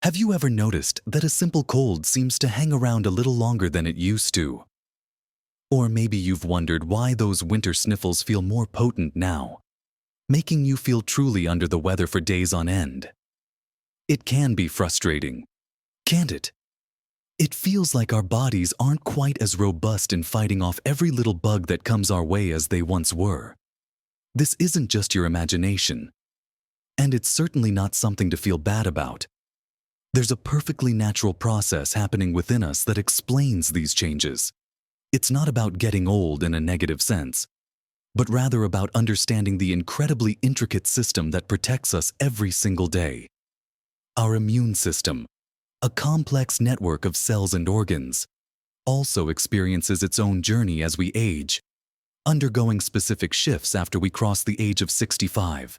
Have you ever noticed that a simple cold seems to hang around a little longer than it used to? Or maybe you've wondered why those winter sniffles feel more potent now, making you feel truly under the weather for days on end. It can be frustrating, can't it? It feels like our bodies aren't quite as robust in fighting off every little bug that comes our way as they once were. This isn't just your imagination, and it's certainly not something to feel bad about. There's a perfectly natural process happening within us that explains these changes. It's not about getting old in a negative sense, but rather about understanding the incredibly intricate system that protects us every single day. Our immune system, a complex network of cells and organs, also experiences its own journey as we age, undergoing specific shifts after we cross the age of 65.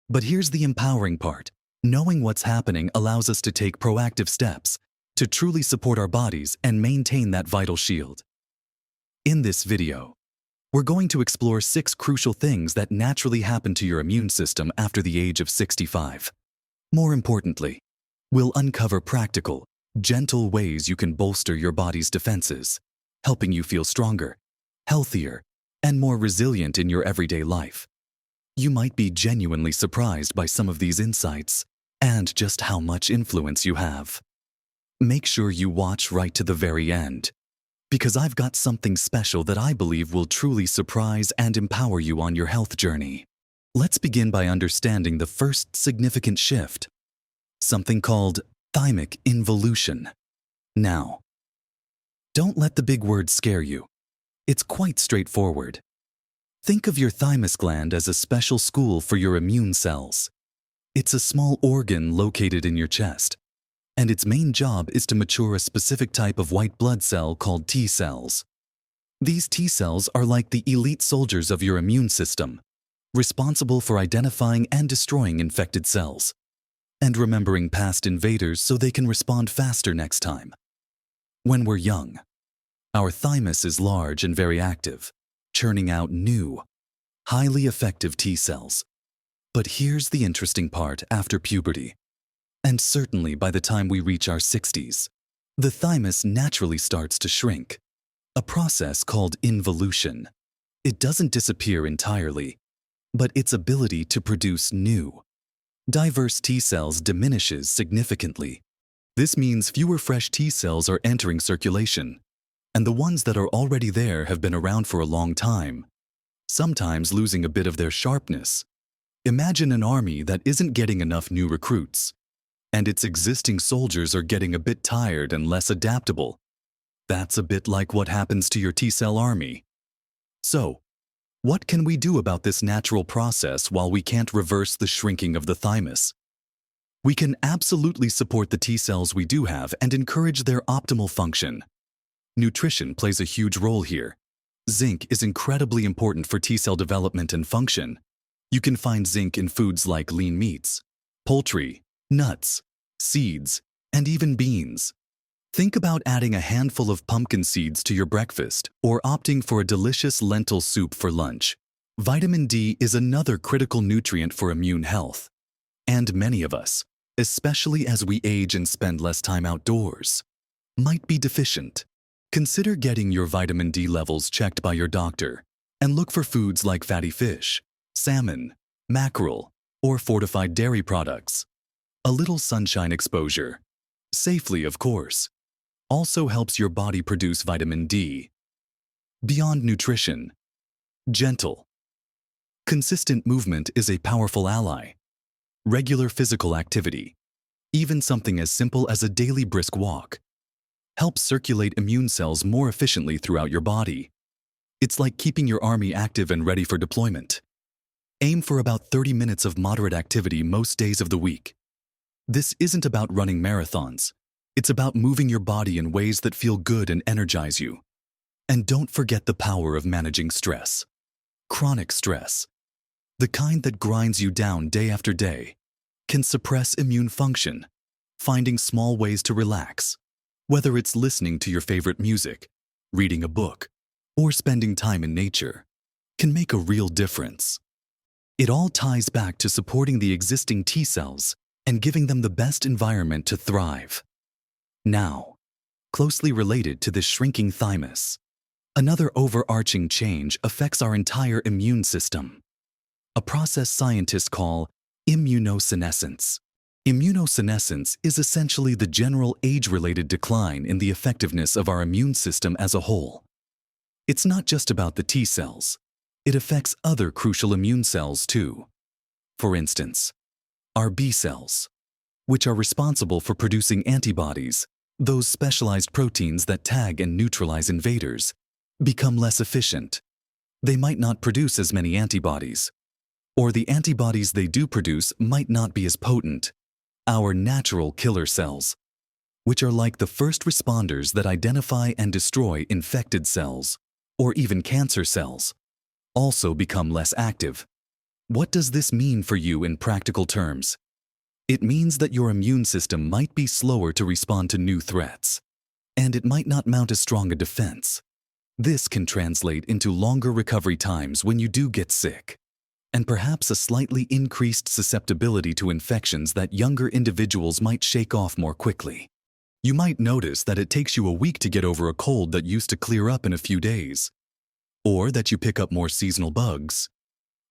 But here's the empowering part. Knowing what's happening allows us to take proactive steps to truly support our bodies and maintain that vital shield. In this video, we're going to explore 6 crucial things that naturally happen to your immune system after the age of 65. More importantly, we'll uncover practical, gentle ways you can bolster your body's defenses, helping you feel stronger, healthier, and more resilient in your everyday life. You might be genuinely surprised by some of these insights and just how much influence you have. Make sure you watch right to the very end, because I've got something special that I believe will truly surprise and empower you on your health journey. Let's begin by understanding the first significant shift, something called thymic involution. Now, don't let the big words scare you. It's quite straightforward. Think of your thymus gland as a special school for your immune cells. It's a small organ located in your chest, and its main job is to mature a specific type of white blood cell called T cells. These T cells are like the elite soldiers of your immune system, responsible for identifying and destroying infected cells, and remembering past invaders so they can respond faster next time. When we're young, our thymus is large and very active, churning out new, highly effective T cells. But here's the interesting part after puberty, and certainly by the time we reach our 60s, the thymus naturally starts to shrink, a process called involution. It doesn't disappear entirely, but its ability to produce new, diverse T cells diminishes significantly. This means fewer fresh T cells are entering circulation, and the ones that are already there have been around for a long time, sometimes losing a bit of their sharpness. Imagine an army that isn't getting enough new recruits, and its existing soldiers are getting a bit tired and less adaptable. That's a bit like what happens to your T-cell army. So, what can we do about this natural process while we can't reverse the shrinking of the thymus? We can absolutely support the T-cells we do have and encourage their optimal function. Nutrition plays a huge role here. Zinc is incredibly important for T-cell development and function. You can find zinc in foods like lean meats, poultry, nuts, seeds, and even beans. Think about adding a handful of pumpkin seeds to your breakfast or opting for a delicious lentil soup for lunch. Vitamin D is another critical nutrient for immune health. And many of us, especially as we age and spend less time outdoors, might be deficient. Consider getting your vitamin D levels checked by your doctor and look for foods like fatty fish, salmon, mackerel, or fortified dairy products. A little sunshine exposure, safely of course, also helps your body produce vitamin D. Beyond nutrition, gentle, consistent movement is a powerful ally. Regular physical activity, even something as simple as a daily brisk walk, helps circulate immune cells more efficiently throughout your body. It's like keeping your army active and ready for deployment. Aim for about 30 minutes of moderate activity most days of the week. This isn't about running marathons. It's about moving your body in ways that feel good and energize you. And don't forget the power of managing stress. Chronic stress, the kind that grinds you down day after day, can suppress immune function. Finding small ways to relax, whether it's listening to your favorite music, reading a book, or spending time in nature, can make a real difference. It all ties back to supporting the existing T cells and giving them the best environment to thrive. Now, closely related to this shrinking thymus, another overarching change affects our entire immune system, a process scientists call immunosenescence. Immunosenescence is essentially the general age-related decline in the effectiveness of our immune system as a whole. It's not just about the T cells. It affects other crucial immune cells too. For instance, our B cells, which are responsible for producing antibodies, those specialized proteins that tag and neutralize invaders, become less efficient. They might not produce as many antibodies, or the antibodies they do produce might not be as potent. Our natural killer cells, which are like the first responders that identify and destroy infected cells, or even cancer cells, also become less active. What does this mean for you in practical terms? It means that your immune system might be slower to respond to new threats, and it might not mount as strong a defense. This can translate into longer recovery times when you do get sick, and perhaps a slightly increased susceptibility to infections that younger individuals might shake off more quickly. You might notice that it takes you a week to get over a cold that used to clear up in a few days, or that you pick up more seasonal bugs.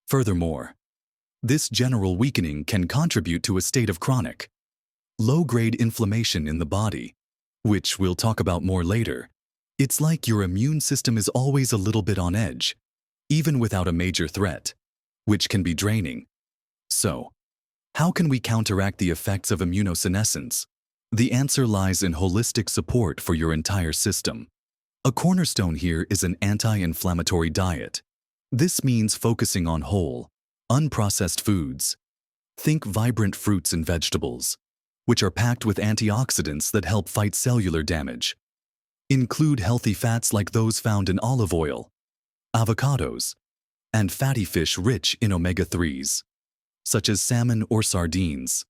Furthermore, this general weakening can contribute to a state of chronic, low-grade inflammation in the body, which we'll talk about more later. It's like your immune system is always a little bit on edge, even without a major threat, which can be draining. So, how can we counteract the effects of immunosenescence? The answer lies in holistic support for your entire system. A cornerstone here is an anti-inflammatory diet. This means focusing on whole, unprocessed foods. Think vibrant fruits and vegetables, which are packed with antioxidants that help fight cellular damage. Include healthy fats like those found in olive oil, avocados, and fatty fish rich in omega-3s, such as salmon or sardines.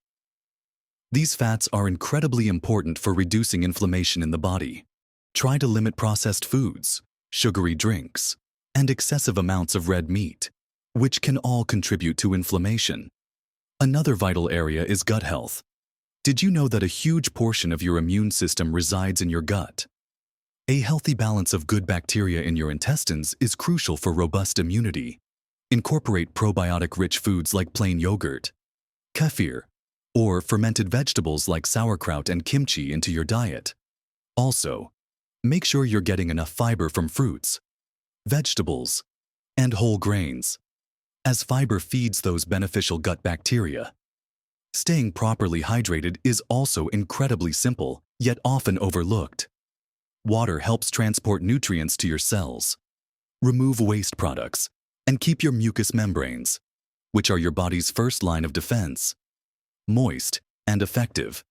These fats are incredibly important for reducing inflammation in the body. Try to limit processed foods, sugary drinks, and excessive amounts of red meat, which can all contribute to inflammation. Another vital area is gut health. Did you know that a huge portion of your immune system resides in your gut? A healthy balance of good bacteria in your intestines is crucial for robust immunity. Incorporate probiotic-rich foods like plain yogurt, kefir, or fermented vegetables like sauerkraut and kimchi into your diet. Also, make sure you're getting enough fiber from fruits, vegetables, and whole grains, as fiber feeds those beneficial gut bacteria. Staying properly hydrated is also incredibly simple, yet often overlooked. Water helps transport nutrients to your cells, remove waste products, and keep your mucous membranes, which are your body's first line of defense, moist and effective.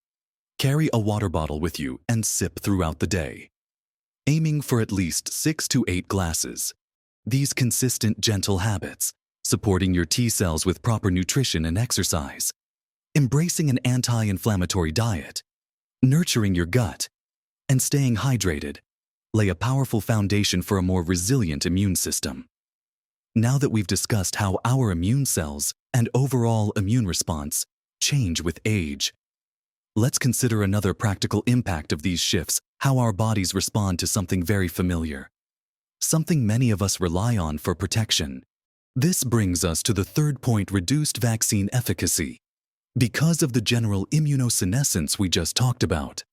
Carry a water bottle with you and sip throughout the day, aiming for at least 6 to 8 glasses. These consistent, gentle habits, supporting your T cells with proper nutrition and exercise, embracing an anti-inflammatory diet, nurturing your gut, and staying hydrated, lay a powerful foundation for a more resilient immune system. Now that we've discussed how our immune cells and overall immune response change with age, let's consider another practical impact of these shifts: how our bodies respond to something very familiar, something many of us rely on for protection. This brings us to the third point: reduced vaccine efficacy. Because of the general immunosenescence we just talked about,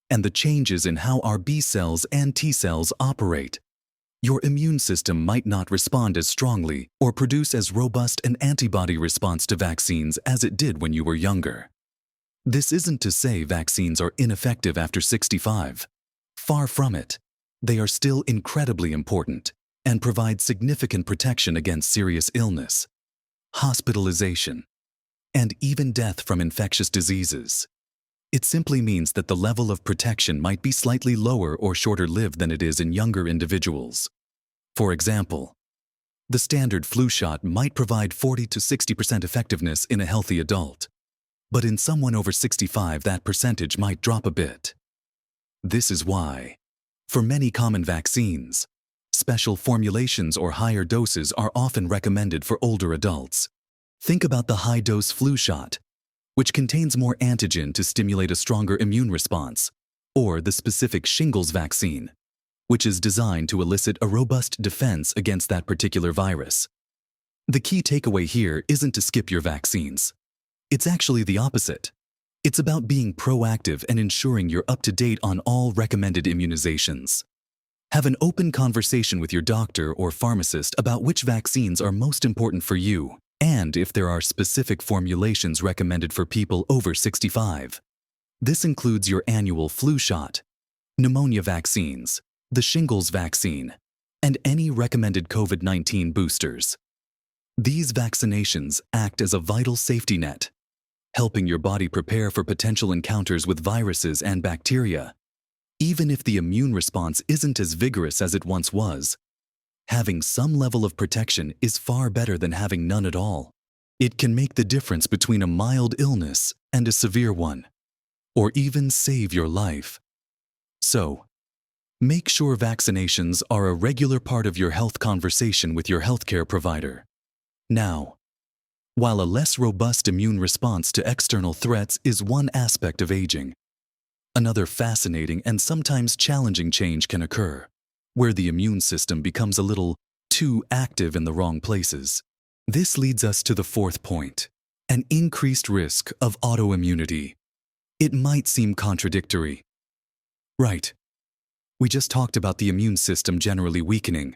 and the changes in how our B cells and T cells operate, your immune system might not respond as strongly or produce as robust an antibody response to vaccines as it did when you were younger. This isn't to say vaccines are ineffective after 65. Far from it. They are still incredibly important and provide significant protection against serious illness, hospitalization, and even death from infectious diseases. It simply means that the level of protection might be slightly lower or shorter-lived than it is in younger individuals. For example, the standard flu shot might provide 40 to 60% effectiveness in a healthy adult, but in someone over 65 that percentage might drop a bit. This is why, for many common vaccines, special formulations or higher doses are often recommended for older adults. Think about the high-dose flu shot. which contains more antigen to stimulate a stronger immune response, or the specific shingles vaccine, which is designed to elicit a robust defense against that particular virus. The key takeaway here isn't to skip your vaccines. It's actually the opposite. It's about being proactive and ensuring you're up to date on all recommended immunizations. Have an open conversation with your doctor or pharmacist about which vaccines are most important for you and if there are specific formulations recommended for people over 65. This includes your annual flu shot, pneumonia vaccines, the shingles vaccine, and any recommended COVID-19 boosters. These vaccinations act as a vital safety net, helping your body prepare for potential encounters with viruses and bacteria. Even if the immune response isn't as vigorous as it once was, having some level of protection is far better than having none at all. It can make the difference between a mild illness and a severe one, or even save your life. So, make sure vaccinations are a regular part of your health conversation with your healthcare provider. Now, while a less robust immune response to external threats is one aspect of aging, another fascinating and sometimes challenging change can occur, where the immune system becomes a little too active in the wrong places. This leads us to the fourth point, an increased risk of autoimmunity. It might seem contradictory. Right. We just talked about the immune system generally weakening,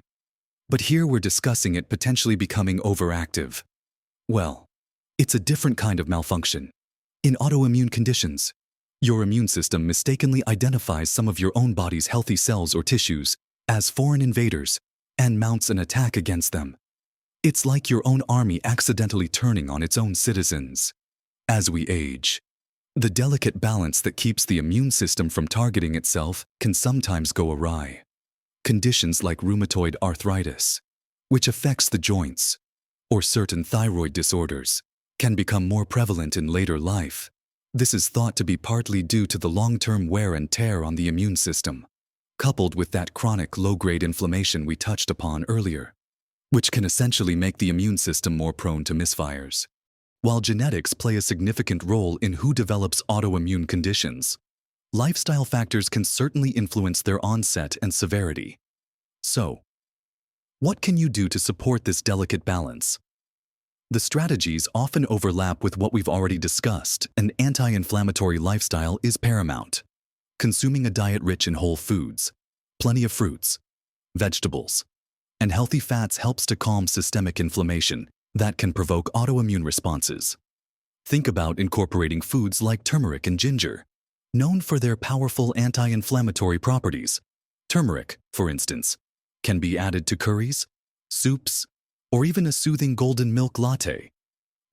but here we're discussing it potentially becoming overactive. Well, it's a different kind of malfunction. In autoimmune conditions, your immune system mistakenly identifies some of your own body's healthy cells or tissues as foreign invaders and mounts an attack against them. It's like your own army accidentally turning on its own citizens. As we age, the delicate balance that keeps the immune system from targeting itself can sometimes go awry. Conditions like rheumatoid arthritis, which affects the joints, or certain thyroid disorders, can become more prevalent in later life. This is thought to be partly due to the long-term wear and tear on the immune system, coupled with that chronic low-grade inflammation we touched upon earlier, which can essentially make the immune system more prone to misfires. While genetics play a significant role in who develops autoimmune conditions, lifestyle factors can certainly influence their onset and severity. So, what can you do to support this delicate balance? The strategies often overlap with what we've already discussed. An anti-inflammatory lifestyle is paramount. Consuming a diet rich in whole foods, plenty of fruits, vegetables, and healthy fats helps to calm systemic inflammation that can provoke autoimmune responses. Think about incorporating foods like turmeric and ginger, known for their powerful anti-inflammatory properties. Turmeric, for instance, can be added to curries, soups, or even a soothing golden milk latte.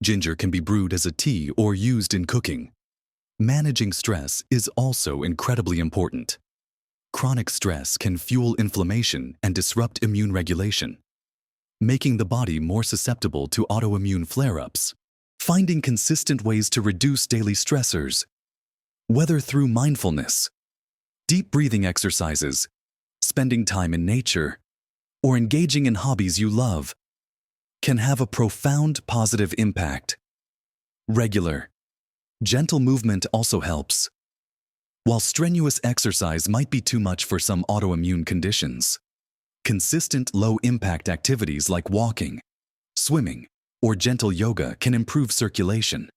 Ginger can be brewed as a tea or used in cooking. Managing stress is also incredibly important. Chronic stress can fuel inflammation and disrupt immune regulation, making the body more susceptible to autoimmune flare-ups. Finding consistent ways to reduce daily stressors, whether through mindfulness, deep breathing exercises, spending time in nature, or engaging in hobbies you love, can have a profound positive impact. Regular, gentle movement also helps. While strenuous exercise might be too much for some autoimmune conditions, consistent low-impact activities like walking, swimming, or gentle yoga can improve circulation,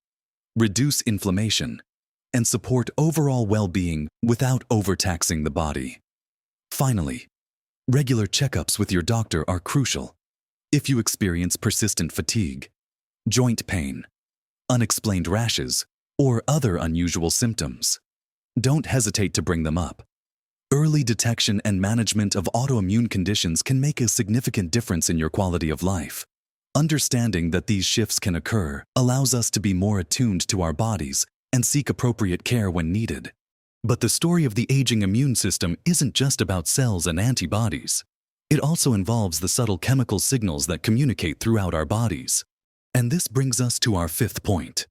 reduce inflammation, and support overall well-being without overtaxing the body. Finally, regular checkups with your doctor are crucial. If you experience persistent fatigue, joint pain, unexplained rashes, or other unusual symptoms, don't hesitate to bring them up. Early detection and management of autoimmune conditions can make a significant difference in your quality of life. Understanding that these shifts can occur allows us to be more attuned to our bodies and seek appropriate care when needed. But the story of the aging immune system isn't just about cells and antibodies. It also involves the subtle chemical signals that communicate throughout our bodies. And this brings us to our fifth point,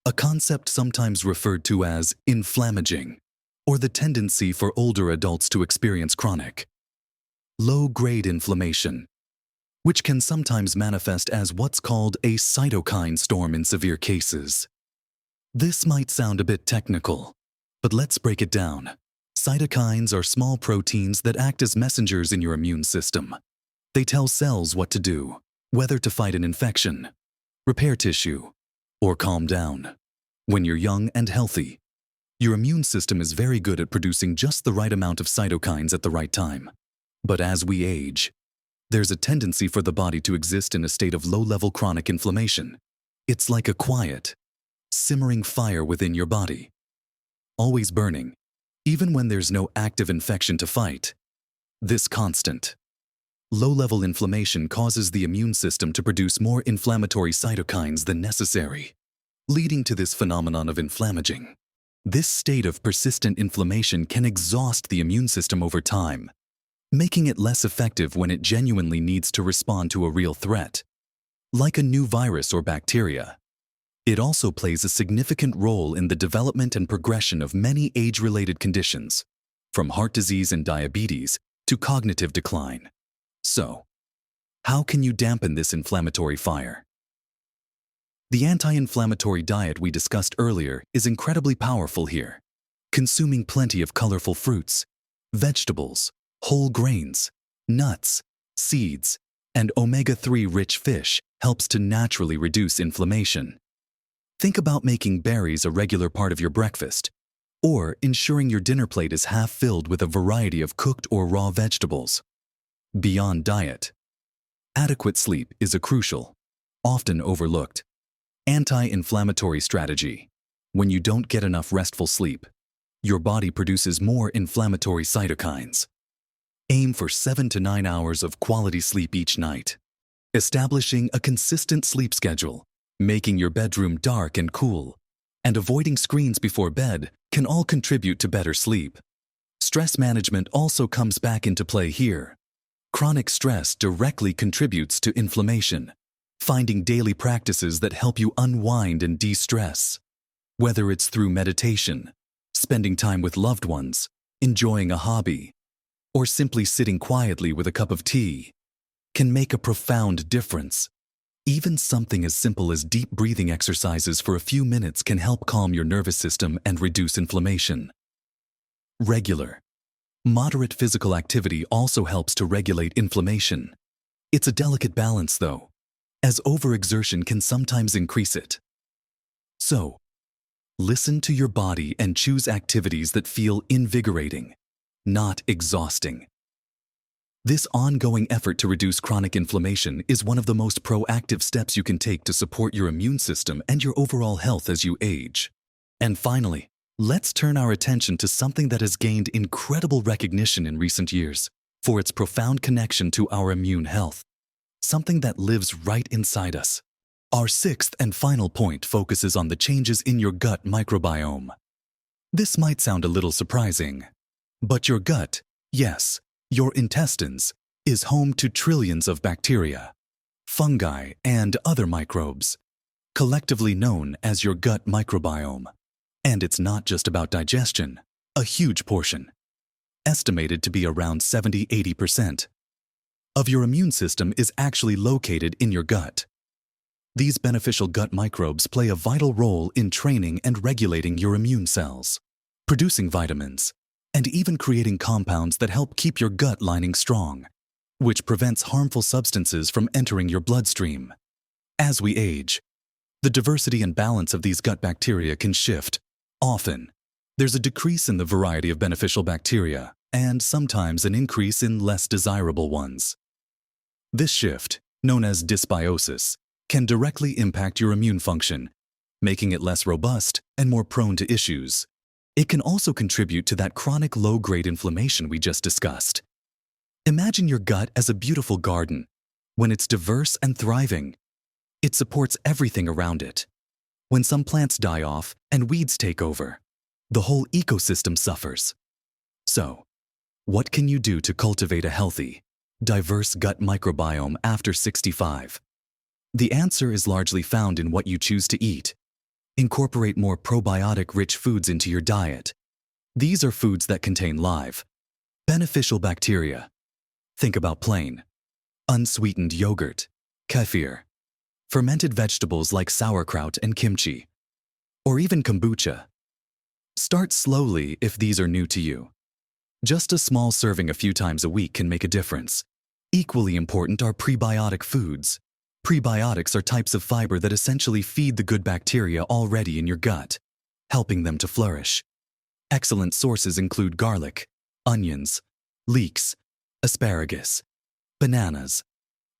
a concept sometimes referred to as inflammaging, or the tendency for older adults to experience chronic, low-grade inflammation, which can sometimes manifest as what's called a cytokine storm in severe cases. This might sound a bit technical, but let's break it down. Cytokines are small proteins that act as messengers in your immune system. They tell cells what to do, whether to fight an infection, repair tissue, or calm down. When you're young and healthy, your immune system is very good at producing just the right amount of cytokines at the right time. But as we age, there's a tendency for the body to exist in a state of low-level chronic inflammation. It's like a quiet, simmering fire within your body, always burning, even when there's no active infection to fight. This constant, low-level inflammation causes the immune system to produce more inflammatory cytokines than necessary, leading to this phenomenon of inflammaging. This state of persistent inflammation can exhaust the immune system over time, making it less effective when it genuinely needs to respond to a real threat, like a new virus or bacteria. It also plays a significant role in the development and progression of many age-related conditions, from heart disease and diabetes to cognitive decline. So, how can you dampen this inflammatory fire? The anti-inflammatory diet we discussed earlier is incredibly powerful here. Consuming plenty of colorful fruits, vegetables, whole grains, nuts, seeds, and omega-3 rich fish helps to naturally reduce inflammation. Think about making berries a regular part of your breakfast, or ensuring your dinner plate is half filled with a variety of cooked or raw vegetables. Beyond diet, adequate sleep is a crucial, often overlooked, anti-inflammatory strategy. When you don't get enough restful sleep, your body produces more inflammatory cytokines. Aim for 7 to 9 hours of quality sleep each night. Establishing a consistent sleep schedule, making your bedroom dark and cool, and avoiding screens before bed can all contribute to better sleep. Stress management also comes back into play here. Chronic stress directly contributes to inflammation. Finding daily practices that help you unwind and de-stress, whether it's through meditation, spending time with loved ones, enjoying a hobby, or simply sitting quietly with a cup of tea, can make a profound difference. Even something as simple as deep breathing exercises for a few minutes can help calm your nervous system and reduce inflammation. Regular, moderate physical activity also helps to regulate inflammation. It's a delicate balance, though, as overexertion can sometimes increase it. So, listen to your body and choose activities that feel invigorating, not exhausting. This ongoing effort to reduce chronic inflammation is one of the most proactive steps you can take to support your immune system and your overall health as you age. And finally, let's turn our attention to something that has gained incredible recognition in recent years for its profound connection to our immune health. Something that lives right inside us. Our sixth and final point focuses on the changes in your gut microbiome. This might sound a little surprising, but your gut, yes, your intestines, is home to trillions of bacteria, fungi, and other microbes, collectively known as your gut microbiome. And it's not just about digestion, a huge portion, estimated to be around 70–80%, of your immune system is actually located in your gut. These beneficial gut microbes play a vital role in training and regulating your immune cells, producing vitamins, and even creating compounds that help keep your gut lining strong, which prevents harmful substances from entering your bloodstream. As we age, the diversity and balance of these gut bacteria can shift. Often, there's a decrease in the variety of beneficial bacteria, and sometimes an increase in less desirable ones. This shift, known as dysbiosis, can directly impact your immune function, making it less robust and more prone to issues. It can also contribute to that chronic low-grade inflammation we just discussed. Imagine your gut as a beautiful garden. When it's diverse and thriving, it supports everything around it. When some plants die off and weeds take over, the whole ecosystem suffers. So, what can you do to cultivate a healthy, diverse gut microbiome after 65? The answer is largely found in what you choose to eat. Incorporate more probiotic-rich foods into your diet. These are foods that contain live, beneficial bacteria. Think about plain, unsweetened yogurt, kefir, fermented vegetables like sauerkraut and kimchi, or even kombucha. Start slowly if these are new to you. Just a small serving a few times a week can make a difference. Equally important are prebiotic foods. Prebiotics are types of fiber that essentially feed the good bacteria already in your gut, helping them to flourish. Excellent sources include garlic, onions, leeks, asparagus, bananas,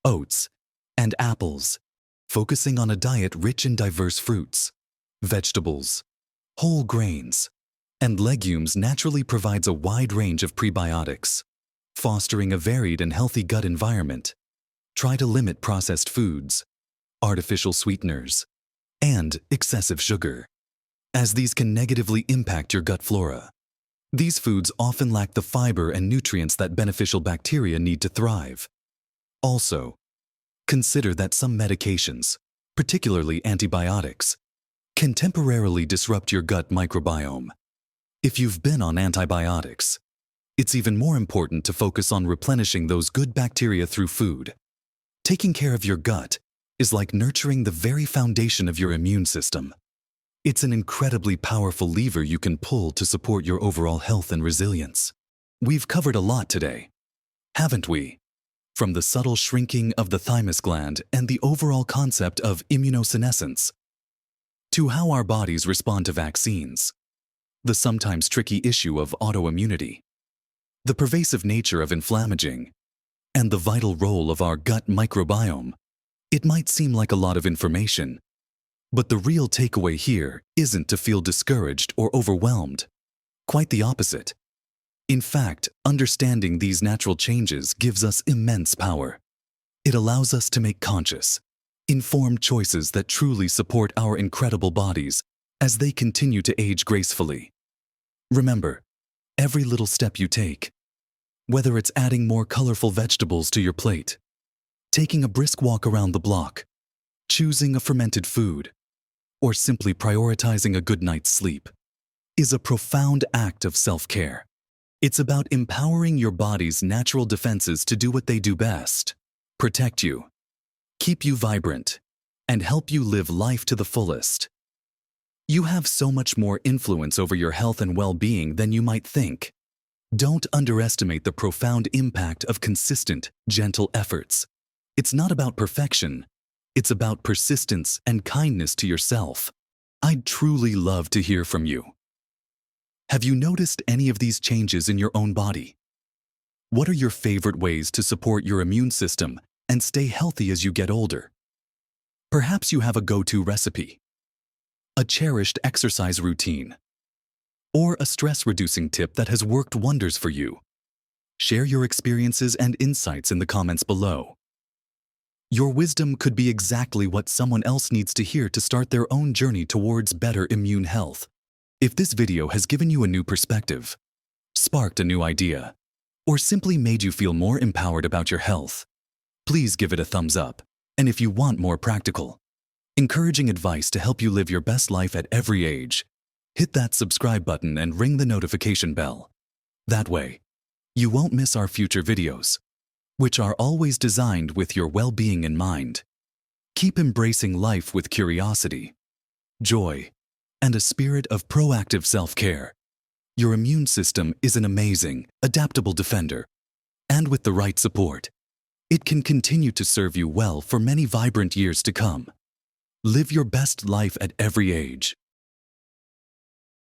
oats, and apples, focusing on a diet rich in diverse fruits, vegetables, whole grains, and legumes naturally provides a wide range of prebiotics, fostering a varied and healthy gut environment. Try to limit processed foods, artificial sweeteners, and excessive sugar, as these can negatively impact your gut flora. These foods often lack the fiber and nutrients that beneficial bacteria need to thrive. Also, consider that some medications, particularly antibiotics, can temporarily disrupt your gut microbiome. If you've been on antibiotics, it's even more important to focus on replenishing those good bacteria through food. Taking care of your gut is like nurturing the very foundation of your immune system. It's an incredibly powerful lever you can pull to support your overall health and resilience. We've covered a lot today, haven't we? From the subtle shrinking of the thymus gland and the overall concept of immunosenescence, to how our bodies respond to vaccines, the sometimes tricky issue of autoimmunity, the pervasive nature of inflammaging, and the vital role of our gut microbiome. It might seem like a lot of information, but the real takeaway here isn't to feel discouraged or overwhelmed. Quite the opposite. In fact, understanding these natural changes gives us immense power. It allows us to make conscious, informed choices that truly support our incredible bodies as they continue to age gracefully. Remember, every little step you take, whether it's adding more colorful vegetables to your plate, taking a brisk walk around the block, choosing a fermented food, or simply prioritizing a good night's sleep, is a profound act of self-care. It's about empowering your body's natural defenses to do what they do best: protect you, keep you vibrant, and help you live life to the fullest. You have so much more influence over your health and well-being than you might think. Don't underestimate the profound impact of consistent, gentle efforts. It's not about perfection. It's about persistence and kindness to yourself. I'd truly love to hear from you. Have you noticed any of these changes in your own body? What are your favorite ways to support your immune system and stay healthy as you get older? Perhaps you have a go-to recipe, a cherished exercise routine, or a stress-reducing tip that has worked wonders for you. Share your experiences and insights in the comments below. Your wisdom could be exactly what someone else needs to hear to start their own journey towards better immune health. If this video has given you a new perspective, sparked a new idea, or simply made you feel more empowered about your health, please give it a thumbs up. And if you want more practical, encouraging advice to help you live your best life at every age, hit that subscribe button and ring the notification bell. That way, you won't miss our future videos, which are always designed with your well-being in mind. Keep embracing life with curiosity, joy, and a spirit of proactive self-care. Your immune system is an amazing, adaptable defender, and with the right support, it can continue to serve you well for many vibrant years to come. Live your best life at every age.